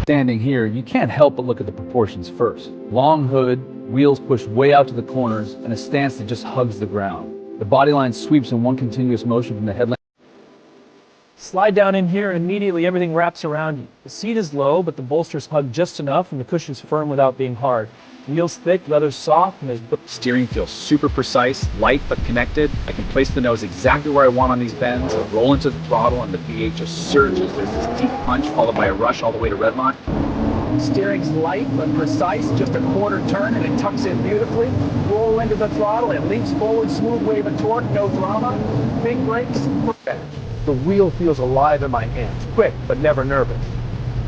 Standing here, you can't help but look at the proportions first. Long hood, wheels pushed way out to the corners, and a stance that just hugs the ground. The bodyline sweeps in one continuous motion from the headlamp. Slide down in here and immediately everything wraps around you. The seat is low, but the bolsters hug just enough and the cushion's firm without being hard. Wheels thick, leather's soft, and there's... Steering feels super precise, light but connected. I can place the nose exactly where I want on these bends, roll into the throttle, and the V8 just surges. There's this deep punch followed by a rush all the way to redline. Steering's light but precise, just a quarter turn and it tucks in beautifully. Roll into the throttle, it leaps forward, smooth wave of torque, no drama. Big brakes, perfect. The wheel feels alive in my hands, quick but never nervous.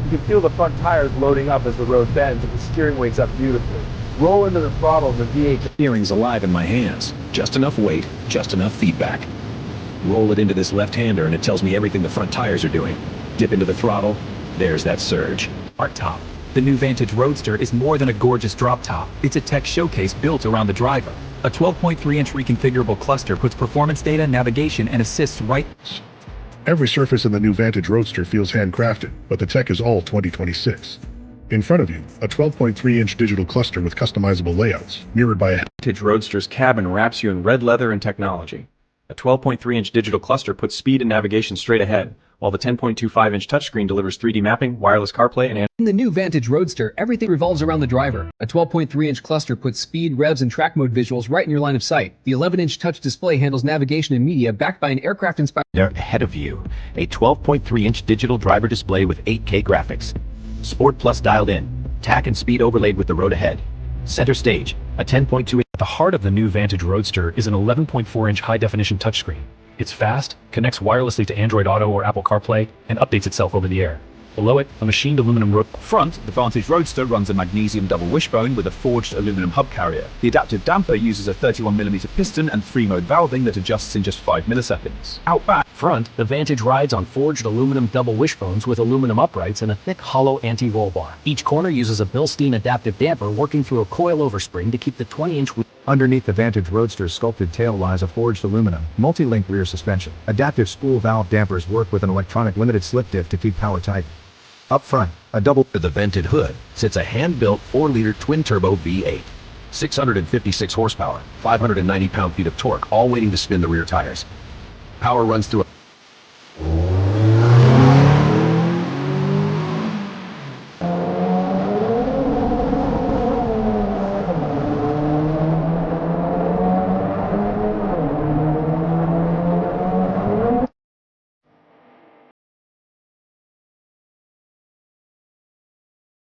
You can feel the front tires loading up as the road bends and the steering wakes up beautifully. Roll into the throttle and the V8... Steering's alive in my hands. Just enough weight, just enough feedback. Roll it into this left-hander and it tells me everything the front tires are doing. Dip into the throttle, there's that surge. Art top. The new Vantage Roadster is more than a gorgeous drop top. It's a tech showcase built around the driver. A 12.3-inch reconfigurable cluster puts performance data, navigation, and assists right... Every surface in the new Vantage Roadster feels handcrafted, but the tech is all 2026. In front of you, a 12.3-inch digital cluster with customizable layouts, mirrored by a... Vantage Roadster's cabin wraps you in red leather and technology. A 12.3-inch digital cluster puts speed and navigation straight ahead, while the 10.25-inch touchscreen delivers 3D mapping, wireless CarPlay, and... In the new Vantage Roadster, everything revolves around the driver. A 12.3-inch cluster puts speed, revs, and track mode visuals right in your line of sight. The 11-inch touch display handles navigation and media backed by an aircraft-inspired... Ahead of you, a 12.3-inch digital driver display with 8K graphics. Sport Plus dialed in, tack and speed overlaid with the road ahead. Center stage, a 10.2-inch... At the heart of the new Vantage Roadster is an 11.4-inch high-definition touchscreen. It's fast, connects wirelessly to Android Auto or Apple CarPlay, and updates itself over the air. Below it, a machined aluminum roof. Front, the Vantage Roadster runs a magnesium double wishbone with a forged aluminum hub carrier. The adaptive damper uses a 31mm piston and 3-mode valving that adjusts in just 5 milliseconds. Out back. Front, the Vantage rides on forged aluminum double wishbones with aluminum uprights and a thick hollow anti-roll bar. Each corner uses a Bilstein adaptive damper working through a coil-over spring to keep the 20-inch wheel. Underneath the Vantage Roadster's sculpted tail lies a forged aluminum, multi-link rear suspension. Adaptive spool valve dampers work with an electronic limited slip diff to keep power tight. Up front, a double... To the vented hood sits a hand-built 4-liter twin-turbo V8. 656 horsepower, 590 pound-feet of torque, all waiting to spin the rear tires. Power runs through a...